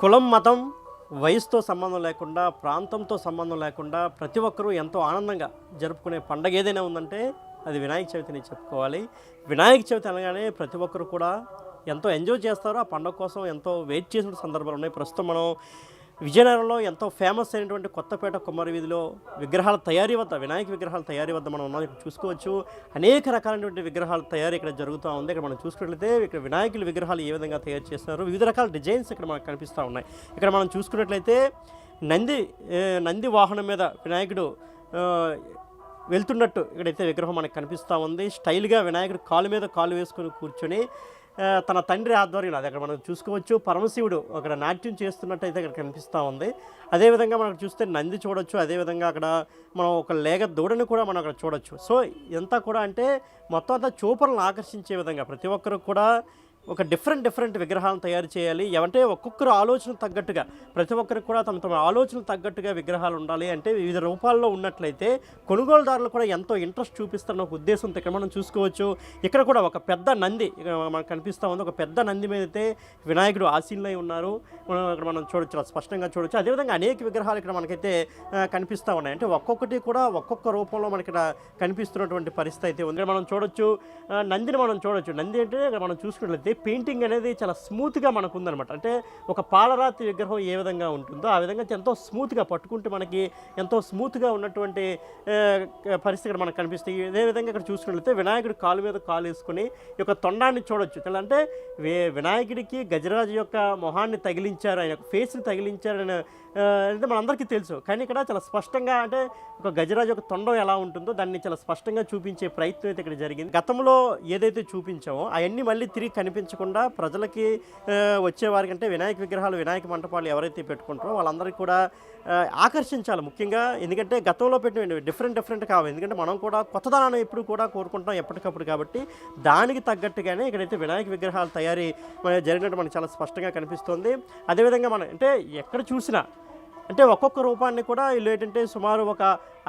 కులం, మతం, వయసుతో సంబంధం లేకుండా, ప్రాంతంతో సంబంధం లేకుండా ప్రతి ఒక్కరూ ఎంతో ఆనందంగా జరుపుకునే పండగ ఏదైనా ఉందంటే అది వినాయక చవితిని చెప్పుకోవాలి. వినాయక చవితి అనగానే ప్రతి ఒక్కరు కూడా ఎంతో ఎంజాయ్ చేస్తారు. ఆ పండగ కోసం ఎంతో వెయిట్ చేసిన సందర్భాలు ఉన్నాయి. ప్రస్తుతం మనం విజయనగరంలో ఎంతో ఫేమస్ అయినటువంటి కొత్తపేట కుమారి వీధిలో విగ్రహాల తయారీ వద్ద, వినాయక విగ్రహాల తయారీ వద్ద మనం ఉన్నాం. ఇక్కడ చూసుకోవచ్చు అనేక రకాలైనటువంటి విగ్రహాల తయారీ ఇక్కడ జరుగుతూ ఉంది. ఇక్కడ మనం చూసుకున్నట్లయితే ఇక్కడ వినాయకుల విగ్రహాలు ఏ విధంగా తయారు చేస్తున్నారు, వివిధ రకాల డిజైన్స్ ఇక్కడ మనకు కనిపిస్తూ ఉన్నాయి. ఇక్కడ మనం చూసుకున్నట్లయితే నంది వాహనం మీద వినాయకుడు వెళ్తున్నట్టు ఇక్కడైతే విగ్రహం మనకు కనిపిస్తూ ఉంది. స్టైల్గా వినాయకుడు కాలు మీద కాలు వేసుకొని కూర్చొని తన తండ్రి ఆధ్వర్యంలో, అది అక్కడ మనం చూసుకోవచ్చు, పరమశివుడు అక్కడ నాట్యం చేస్తున్నట్టయితే ఇక్కడ కనిపిస్తూ ఉంది. అదేవిధంగా మనకు చూస్తే నంది చూడొచ్చు. అదేవిధంగా అక్కడ మనం ఒక లేగ దూడని కూడా మనం అక్కడ చూడొచ్చు. సో ఇదంతా కూడా అంటే మొత్తం అంతా చూపలను ఆకర్షించే విధంగా ప్రతి ఒక్కరు కూడా ఒక డిఫరెంట్ విగ్రహాలను తయారు చేయాలి. ఏమంటే ఒక్కొక్కరు ఆలోచన తగ్గట్టుగా, ప్రతి ఒక్కరికి కూడా తమ ఆలోచన తగ్గట్టుగా విగ్రహాలు ఉండాలి. అంటే వివిధ రూపాల్లో ఉన్నట్లయితే కొనుగోలుదారులు కూడా ఎంతో ఇంట్రెస్ట్ చూపిస్తున్న ఒక ఉద్దేశంతో ఇక్కడ మనం చూసుకోవచ్చు. ఇక్కడ కూడా ఒక పెద్ద నంది మనకు కనిపిస్తూ ఉంది. ఒక పెద్ద నంది మీద అయితే వినాయకుడు ఆశీనులై ఉన్నారు. ఇక్కడ మనం చూడొచ్చు, స్పష్టంగా చూడొచ్చు. అదేవిధంగా అనేక విగ్రహాలు ఇక్కడ మనకైతే కనిపిస్తూ ఉన్నాయి. అంటే ఒక్కొక్కటి కూడా ఒక్కొక్క రూపంలో మనకి ఇక్కడ కనిపిస్తున్నటువంటి పరిస్థితి అయితే ఉంది. మనం చూడొచ్చు, నందిని మనం చూడొచ్చు. నంది అంటే ఇక్కడ మనం చూసుకున్నట్లయితే పెయింటింగ్ అనేది చాలా స్మూత్గా మనకు ఉందన్నమాట. అంటే ఒక పాలరాతి విగ్రహం ఏ విధంగా ఉంటుందో ఆ విధంగా ఎంతో స్మూత్గా పట్టుకుంటే మనకి ఎంతో స్మూత్గా ఉన్నటువంటి పరిస్థితి మనకు కనిపిస్తాయి. ఇదే విధంగా ఇక్కడ చూసుకున్నట్లయితే వినాయకుడు కాలు మీద కాలు వేసుకుని ఈ యొక్క తొండాన్ని చూడొచ్చు. ఎలా అంటే వినాయకుడికి గజరాజు యొక్క మొహాన్ని తగిలించారు, ఆయన ఫేస్ని తగిలించారు అంటే మనందరికీ తెలుసు. కానీ ఇక్కడ చాలా స్పష్టంగా అంటే ఒక గజరాజు యొక్క తొండం ఎలా ఉంటుందో దాన్ని చాలా స్పష్టంగా చూపించే ప్రయత్నం అయితే ఇక్కడ జరిగింది. గతంలో ఏదైతే చూపించామో అవన్నీ మళ్ళీ తిరిగి కనిపించకుండా ప్రజలకి వచ్చేవారికి, అంటే వినాయక విగ్రహాలు, వినాయక మంటపాలు ఎవరైతే పెట్టుకుంటారో వాళ్ళందరికీ కూడా ఆకర్షించాలి ముఖ్యంగా. ఎందుకంటే గతంలో పెట్టిన డిఫరెంట్ కావాలి. ఎందుకంటే మనం కూడా కొత్తదనాన్ని ఎప్పుడు కూడా కోరుకుంటాం ఎప్పటికప్పుడు. కాబట్టి దానికి తగ్గట్టుగానే ఇక్కడైతే వినాయక విగ్రహాల తయారీ జరిగినట్టు మనకు చాలా స్పష్టంగా కనిపిస్తుంది. అదేవిధంగా మనం అంటే ఎక్కడ చూసినా అంటే ఒక్కొక్క రూపాన్ని కూడా వీళ్ళు ఏంటంటే సుమారు ఒక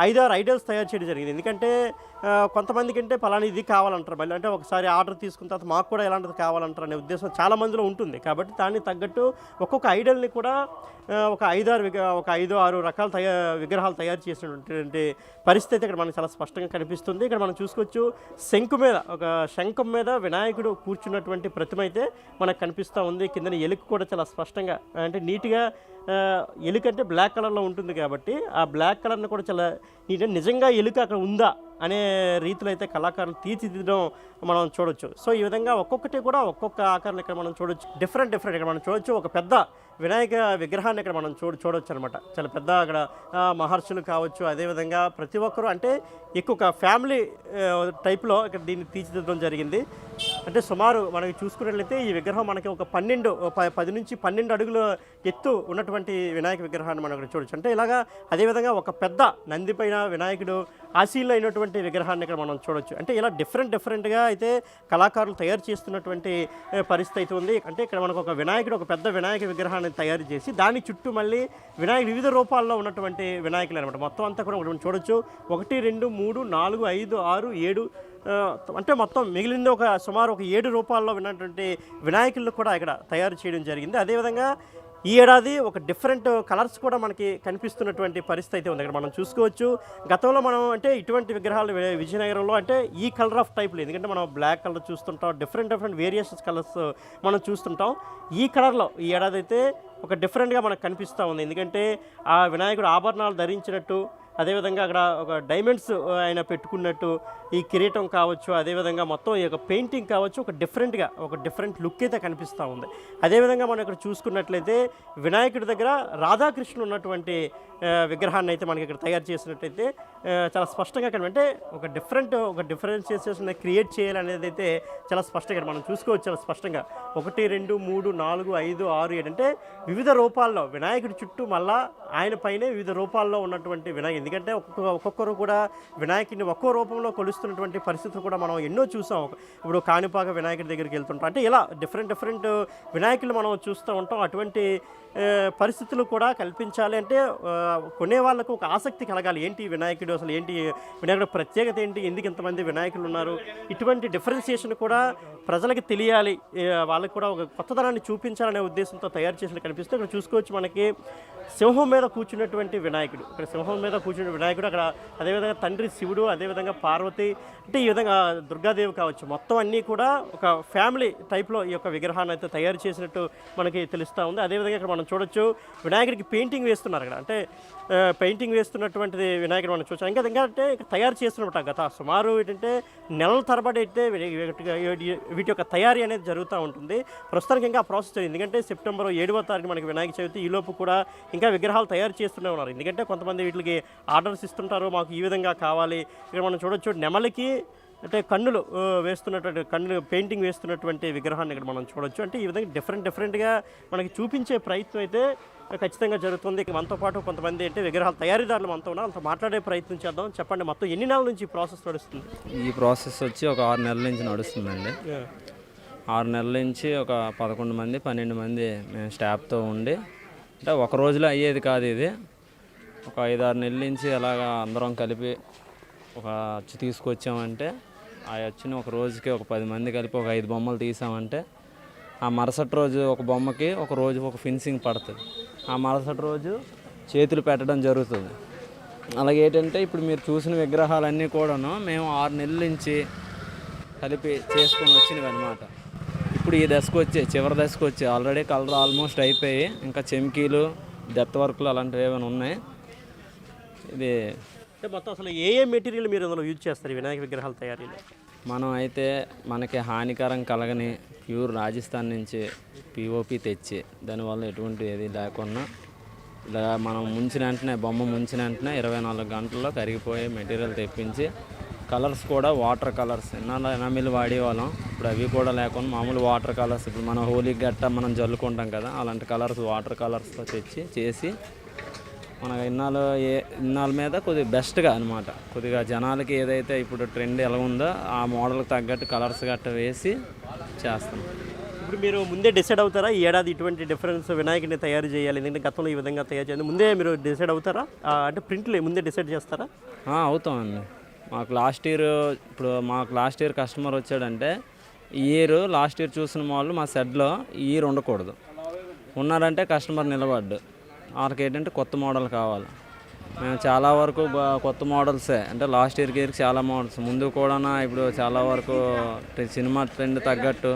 5-6 ఐడియాస్ తయారు చేయడం జరిగింది. ఎందుకంటే కొంతమందికి అంటే పలానా ఇది కావాలంటారు, మళ్ళీ అంటే ఒకసారి ఆర్డర్ తీసుకున్న తర్వాత మాకు కూడా ఎలాంటిది కావాలంటారు అనే ఉద్దేశం చాలా మందిలో ఉంటుంది. కాబట్టి దానికి తగ్గట్టు ఒక్కొక్క ఐడియాల్ని కూడా ఒక 5-6 రకాల విగ్రహాలు తయారు చేసినటువంటి పరిస్థితి ఇక్కడ మనకు చాలా స్పష్టంగా కనిపిస్తుంది. ఇక్కడ మనం చూసుకోవచ్చు, శంఖం మీద వినాయకుడు కూర్చున్నటువంటి ప్రతిమ అయితే మనకు కనిపిస్తూ ఉంది. కింద ఎలుక కూడా చాలా స్పష్టంగా అంటే నీట్గా, ఎలుక అంటే బ్లాక్ కలర్లో ఉంటుంది కాబట్టి ఆ బ్లాక్ కలర్ని కూడా చాలా నీట్గా నిజంగా ఎలుక అక్కడ ఉందా అనే రీతిలో అయితే కళాకారులు తీర్చిదిద్దడం మనం చూడొచ్చు. సో ఈ విధంగా ఒక్కొక్కటి కూడా ఒక్కొక్క ఆకారాలు ఇక్కడ మనం చూడొచ్చు. డిఫరెంట్ ఇక్కడ మనం చూడొచ్చు. ఒక పెద్ద వినాయక విగ్రహాన్ని ఇక్కడ మనం చూడొచ్చు అనమాట. చాలా పెద్ద అక్కడ మహర్షులు కావచ్చు. అదేవిధంగా ప్రతి ఒక్కరూ అంటే ఎక్కువ ఫ్యామిలీ టైప్లో ఇక్కడ దీన్ని తీర్చిదిద్దడం జరిగింది. అంటే సుమారు మనకి చూసుకున్నట్లయితే ఈ విగ్రహం మనకి ఒక 10 నుంచి 12 అడుగుల ఎత్తు ఉన్నటువంటి వినాయక విగ్రహాన్ని మనం ఇక్కడ చూడొచ్చు. అంటే ఇలాగా అదేవిధంగా ఒక పెద్ద నంది పైన వినాయకుడు ఆశీలు అయినటువంటి విగ్రహాన్ని ఇక్కడ మనం చూడొచ్చు. అంటే ఇలా డిఫరెంట్గా అయితే కళాకారులు తయారు చేస్తున్నటువంటి పరిస్థితి అయితే ఉంది. అంటే ఇక్కడ మనకు ఒక పెద్ద వినాయక విగ్రహాన్ని తయారు చేసి దాని చుట్టూ మళ్ళీ వినాయకుడు వివిధ రూపాల్లో ఉన్నటువంటి వినాయకులు అనమాట. మొత్తం అంతా కూడా మనం చూడొచ్చు. 1, 2, 3, 4, 5, 6, 7 అంటే మొత్తం మిగిలింది సుమారు ఒక 7 రూపాల్లో ఉన్నటువంటి వినాయకులను కూడా ఇక్కడ తయారు చేయడం జరిగింది. అదేవిధంగా ఈ ఏడాది ఒక డిఫరెంట్ కలర్స్ కూడా మనకి కనిపిస్తున్నటువంటి పరిస్థితి అయితే ఉంది. ఇక్కడ మనం చూసుకోవచ్చు. గతంలో మనం అంటే ఇటువంటి విగ్రహాలు విజయనగరంలో అంటే ఈ కలర్ ఆఫ్ టైప్లో, ఎందుకంటే మనం బ్లాక్ కలర్ చూస్తుంటాం, డిఫరెంట్ వేరియేషన్స్ కలర్స్ మనం చూస్తుంటాం. ఈ కలర్లో ఈ ఏడాది అయితే ఒక డిఫరెంట్గా మనకు కనిపిస్తూ ఉంది. ఎందుకంటే ఆ వినాయకుడు ఆభరణాలు ధరించినట్టు, అదేవిధంగా అక్కడ ఒక డైమండ్స్ ఆయన పెట్టుకున్నట్టు ఈ కిరీటం కావచ్చు, అదేవిధంగా మొత్తం ఈ యొక్క పెయింటింగ్ కావచ్చు, ఒక డిఫరెంట్ లుక్ అయితే కనిపిస్తూ ఉంది. అదేవిధంగా మనం ఇక్కడ చూసుకున్నట్లయితే వినాయకుడి దగ్గర రాధాకృష్ణుడు ఉన్నటువంటి విగ్రహాన్ని అయితే మనకి ఇక్కడ తయారు చేసినట్టయితే చాలా స్పష్టంగా అంటే ఒక డిఫరెన్షియేషన్ క్రియేట్ చేయాలనేది అయితే చాలా స్పష్టంగా మనం చూసుకోవచ్చు. చాలా స్పష్టంగా 1, 2, 3, 4, 5, 6, 7 అంటే వివిధ రూపాల్లో వినాయకుడి చుట్టూ మళ్ళా ఆయన పైనే వివిధ రూపాల్లో ఉన్నటువంటి వినాయకుడు. ఎందుకంటే ఒక్కొక్కరు కూడా వినాయకుడిని ఒక్కో రూపంలో కొలుస్తున్నటువంటి పరిస్థితులు కూడా మనం ఎన్నో చూసాం. ఇప్పుడు కాణిపాక వినాయకుడి దగ్గరికి వెళ్తుంటాం. అంటే ఇలా డిఫరెంట్ వినాయకులు మనం చూస్తూ ఉంటాం. అటువంటి పరిస్థితులు కూడా కల్పించాలి అంటే కొనే వాళ్ళకు ఒక ఆసక్తి కలగాలి. ఏంటి వినాయకుడు, అసలు ఏంటి వినాయకుడు ప్రత్యేకత ఏంటి, ఎందుకు ఇంతమంది వినాయకులు ఉన్నారు, ఇటువంటి డిఫరెన్సియేషన్ కూడా ప్రజలకి తెలియాలి, వాళ్ళకి కూడా ఒక కొత్తదనాన్ని చూపించాలనే ఉద్దేశంతో తయారు చేసినట్టు కనిపిస్తే ఇక్కడ చూసుకోవచ్చు మనకి సింహం మీద కూర్చున్నటువంటి వినాయకుడు. ఇక్కడ సింహం మీద కూర్చున్న వినాయకుడు, అక్కడ అదేవిధంగా తండ్రి శివుడు, అదేవిధంగా పార్వతి, అంటే ఈ విధంగా దుర్గాదేవి కావచ్చు, మొత్తం అన్నీ కూడా ఒక ఫ్యామిలీ టైప్లో ఈ యొక్క విగ్రహాన్ని అయితే తయారు చేసినట్టు మనకి తెలుస్తూ ఉంది. అదేవిధంగా ఇక్కడ మనం చూడొచ్చు వినాయకుడికి పెయింటింగ్ వేస్తున్నారు అక్కడ, అంటే పెయింటింగ్ వేస్తున్నటువంటిది వినాయకుడు మనం చూసాం. ఇంకా అంటే ఇక్కడ తయారు చేస్తున్నట్టు గత సుమారు ఏంటంటే నెలల తరబడి అయితే వీటి యొక్క తయారీ అనేది జరుగుతూ ఉంటుంది. ప్రస్తుతానికి ఇంకా ఆ ప్రాసెస్ జరిగింది, ఎందుకంటే సెప్టెంబర్ 7వ తారీఖు మనకి వినాయక చవితి, ఈలోపు కూడా ఇంకా విగ్రహాలు తయారు చేస్తూనే ఉన్నారు. ఎందుకంటే కొంతమంది వీటికి ఆర్డర్స్ ఇస్తుంటారు, మాకు ఈ విధంగా కావాలి. ఇక్కడ మనం చూడొచ్చు నెమలికి అంటే కన్నులు వేస్తున్నటువంటి కన్నులు పెయింటింగ్ వేస్తున్నటువంటి విగ్రహాన్ని ఇక్కడ మనం చూడొచ్చు. అంటే ఈ విధంగా డిఫరెంట్గా మనకి చూపించే ప్రయత్నం అయితే ఖచ్చితంగా జరుగుతుంది. మనతో పాటు కొంతమంది అంటే విగ్రహాల తయారీదారులు మనతో ఉన్నారు, అంత మాట్లాడే ప్రయత్నం చేద్దాం. చెప్పండి, మొత్తం ఎన్ని నెలల నుంచి ఈ ప్రాసెస్ నడుస్తుంది? ఈ ప్రాసెస్ వచ్చి ఒక 6 నెలల నుంచి నడుస్తుందండి. 6 నెలల నుంచి ఒక 11 మంది 12 మంది మేము స్టాఫ్తో ఉండి, అంటే ఒక రోజులో అయ్యేది కాదు ఇది. ఒక 5-6 నెలల నుంచి అలాగా అందరం కలిపి ఒక అచ్చు తీసుకొచ్చామంటే, ఆ అచ్చుని ఒక రోజుకి ఒక 10 మంది కలిపి ఒక 5 బొమ్మలు తీసామంటే, ఆ మరుసటి రోజు ఒక బొమ్మకి ఒక రోజు ఒక ఫినిషింగ్ పడుతుంది. ఆ మరుసటి రోజు చేతులు పెట్టడం జరుగుతుంది. అలాగే ఏంటంటే ఇప్పుడు మీరు చూసిన విగ్రహాలన్నీ కూడాను మేము 6 నెలల నుంచి కలిపి చేసుకొని వచ్చినవి అనమాట. ఇప్పుడు ఈ దశకు వచ్చి చివరి దశకు వచ్చి ఆల్రెడీ కలర్ ఆల్మోస్ట్ అయిపోయి, ఇంకా చెమ్కీలు డెప్త్ వర్క్లు అలాంటివి ఏమైనా ఉన్నాయి. ఇది అంటే మొత్తం అసలు ఏ మెటీరియల్ మీరు అందులో యూజ్ చేస్తారు వినాయక విగ్రహాల తయారీలో? మనం అయితే మనకి హానికరం కలగని ప్యూర్ రాజస్థాన్ నుంచి పిఓపి తెచ్చి, దానివల్ల ఎటువంటి ఏది లేకుండా ఇలా మనం ముంచిన వెంటనే బొమ్మ ముంచిన వెంటనే 24 గంటల్లో కరిగిపోయే మెటీరియల్ తెప్పించి, కలర్స్ కూడా వాటర్ కలర్స్ ఎనామిల్ వాడేవాళ్ళం, ఇప్పుడు అవి కూడా లేకుండా మామూలు వాటర్ కలర్స్, ఇప్పుడు మనం హోలీకి గట్ట మనం జల్లుకుంటాం కదా, అలాంటి కలర్స్ వాటర్ కలర్స్తో తెచ్చి చేసి మన ఇన్నాళ్ళ మీద కొద్దిగా బెస్ట్గా అనమాట, కొద్దిగా జనాలకి ఏదైతే ఇప్పుడు ట్రెండ్ ఎలా ఉందో ఆ మోడల్కి తగ్గట్టు కలర్స్ గట్ట వేసి చేస్తాం. ఇప్పుడు మీరు ముందే డిసైడ్ అవుతారా ఈ ఏడాది ఇటువంటి డిఫరెన్స్ వినాయకుడిని తయారు చేయాలి, ఎందుకంటే గతంలో ఈ విధంగా తయారు చేయాలి, ముందే మీరు డిసైడ్ అవుతారా? అంటే ప్రింట్లు ముందే డిసైడ్ చేస్తారా? అవుతామండి. మాకు లాస్ట్ ఇయర్ కస్టమర్ వచ్చాడంటే, లాస్ట్ ఇయర్ చూసిన వాళ్ళు మా షెడ్లో ఈ ఇయర్ ఉండకూడదు, ఉన్నారంటే కస్టమర్ నిలబడ్డు. వాళ్ళకి ఏంటంటే కొత్త మోడల్ కావాలి. మేము చాలా వరకు కొత్త మోడల్సే, అంటే లాస్ట్ ఇయర్కి చాలా మోడల్స్ ముందు కూడా ఇప్పుడు చాలా వరకు సినిమా ట్రెండ్ తగ్గట్టు,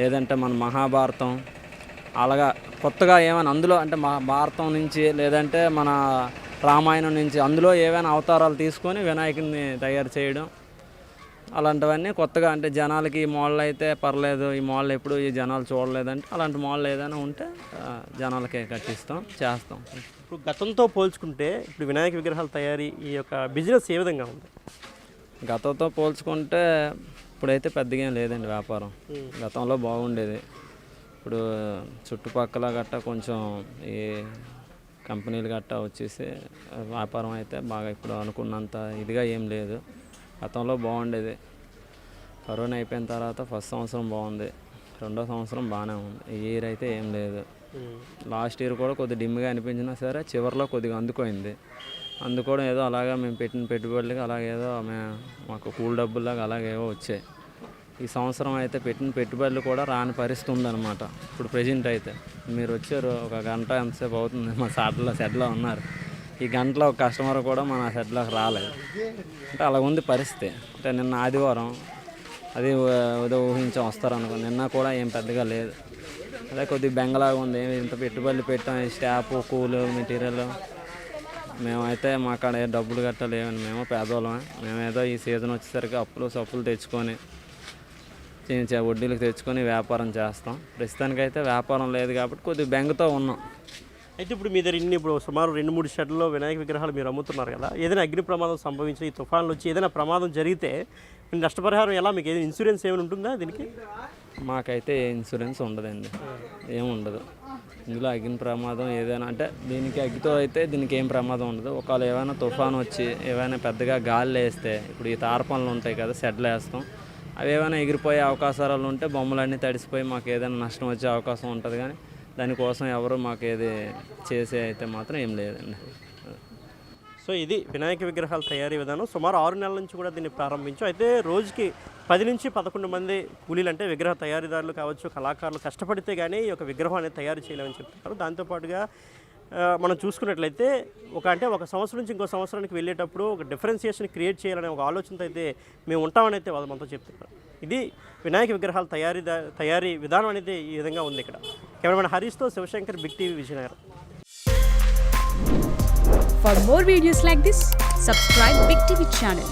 లేదంటే మన మహాభారతం అలాగా కొత్తగా ఏమైనా అందులో అంటే భారతం నుంచి లేదంటే మన రామాయణం నుంచి అందులో ఏవైనా అవతారాలు తీసుకొని వినాయకుడిని తయారు చేయడం, అలాంటివన్నీ కొత్తగా, అంటే జనాలకి ఈ మోడల్ అయితే పర్లేదు, ఈ మోడల్ ఎప్పుడు ఈ జనాలు చూడలేదంటే అలాంటి మోడల్ ఏదైనా ఉంటే జనాలకే కట్టిస్తాం, చేస్తాం. ఇప్పుడు గతంతో పోల్చుకుంటే ఇప్పుడు వినాయక విగ్రహాల తయారీ ఈ యొక్క బిజినెస్ ఏ విధంగా ఉంది? గతంతో పోల్చుకుంటే ఇప్పుడైతే పెద్దగా ఏం లేదండి వ్యాపారం. గతంలో బాగుండేది, ఇప్పుడు చుట్టుపక్కల గట్ట కొంచెం ఈ కంపెనీలు గట్ట వచ్చేసి వ్యాపారం అయితే బాగా ఇప్పుడు అనుకున్నంత ఇదిగా ఏం లేదు. గతంలో బాగుండేది, కరోనా అయిపోయిన తర్వాత ఫస్ట్ సంవత్సరం బాగుంది, రెండో సంవత్సరం బాగానే ఉంది, ఈ ఇయర్ అయితే ఏం లేదు. లాస్ట్ ఇయర్ కూడా కొద్దిగా డిమ్గా అనిపించినా సరే చివరిలో కొద్దిగా అందుకోవడం ఏదో అలాగా మేము పెట్టిన పెట్టుబడులకి అలాగేదో మాకు కూల్ డబ్బుల్లాగా అలాగేవో వచ్చాయి. ఈ సంవత్సరం అయితే పెట్టిన పెట్టుబడులు కూడా రాని పరిస్థితి ఉందన్నమాట. ఇప్పుడు ప్రజెంట్ అయితే మీరు వచ్చారు, ఒక గంట ఎంతసేపు అవుతుంది, మా షెడ్లో ఉన్నారు, ఈ గంటలో ఒక కస్టమర్ కూడా మన షెడ్లోకి రాలేదు. అంటే అలా ఉంది పరిస్థితి. అంటే నిన్న ఆదివారం అది ఏదో ఊహించాం వస్తారనుకో, నిన్న కూడా ఏం పెద్దగా లేదు, అదే కొద్దిగా బెంగలాగా ఉంది. ఇంత పెట్టుబడులు పెట్టాం, స్టాఫ్ కూలు మెటీరియల్, మేమైతే మా కాడ డబ్బులు కట్టలేమని, మేము పేదవాళ్ళమే, మేమేదో ఈ సీజన్ వచ్చేసరికి సప్పులు తెచ్చుకొని వడ్డీలకు తెచ్చుకొని వ్యాపారం చేస్తాం. ప్రస్తుతానికైతే వ్యాపారం లేదు కాబట్టి కొద్దిగా బెంగతో ఉన్నాం. అయితే ఇప్పుడు మీ దగ్గర ఇప్పుడు సుమారు 2-3 షెడ్లలో వినాయక విగ్రహాలు మీరు అమ్ముతున్నారు కదా, ఏదైనా అగ్ని ప్రమాదం సంభవించి ఈ తుఫాన్లు వచ్చి ఏదైనా ప్రమాదం జరిగితే నష్టపరిహారం ఎలా, మీకు ఏదైనా ఇన్సూరెన్స్ ఏమైనా ఉంటుందా దీనికి? మాకైతే ఏ ఇన్సూరెన్స్ ఉండదండి, ఏముండదు. ఇందులో అగ్ని ప్రమాదం ఏదైనా అంటే దీనికి అగ్గితో అయితే దీనికి ఏం ప్రమాదం ఉండదు. ఒకవేళ ఏమైనా తుఫాన్ వచ్చి ఏమైనా పెద్దగా గాలి వేస్తే, ఇప్పుడు ఈ తారపనులు ఉంటాయి కదా షెడ్లు వేస్తాం, అవి ఏమైనా ఎగిరిపోయే అవకాశాలు ఉంటే బొమ్మలన్నీ తడిసిపోయి మాకు ఏదైనా నష్టం వచ్చే అవకాశం ఉంటుంది, కానీ దానికోసం ఎవరు మాకు ఏది చేసే అయితే మాత్రం ఏం లేదండి. సో సో ఇది వినాయక విగ్రహాల తయారీ విధానం. సుమారు 6 నెలల నుంచి కూడా దీన్ని ప్రారంభించాం. అయితే రోజుకి 10 నుంచి 11 మంది కూలీలు, అంటే విగ్రహ తయారీదారులు కావచ్చు, కళాకారులు కష్టపడితే కానీ ఈ యొక్క విగ్రహం అనేది తయారు చేయలేమని చెప్తున్నారు. దాంతోపాటుగా మనం చూసుకున్నట్లయితే ఒక సంవత్సరం నుంచి ఇంకో సంవత్సరానికి వెళ్ళేటప్పుడు ఒక డిఫరెన్సియేషన్ క్రియేట్ చేయాలనే ఒక ఆలోచనతో అయితే మేము ఉంటామని అయితే వాళ్ళు మనతో చెప్తున్నారు. ఇది వినాయక విగ్రహాల తయారీ విధానం అనేది ఈ విధంగా ఉంది. ఇక్కడ కెమెరామెన్ హరీష్తో Shivashankar, big TV, Vizianagaram. For more videos like this, subscribe Big TV channel.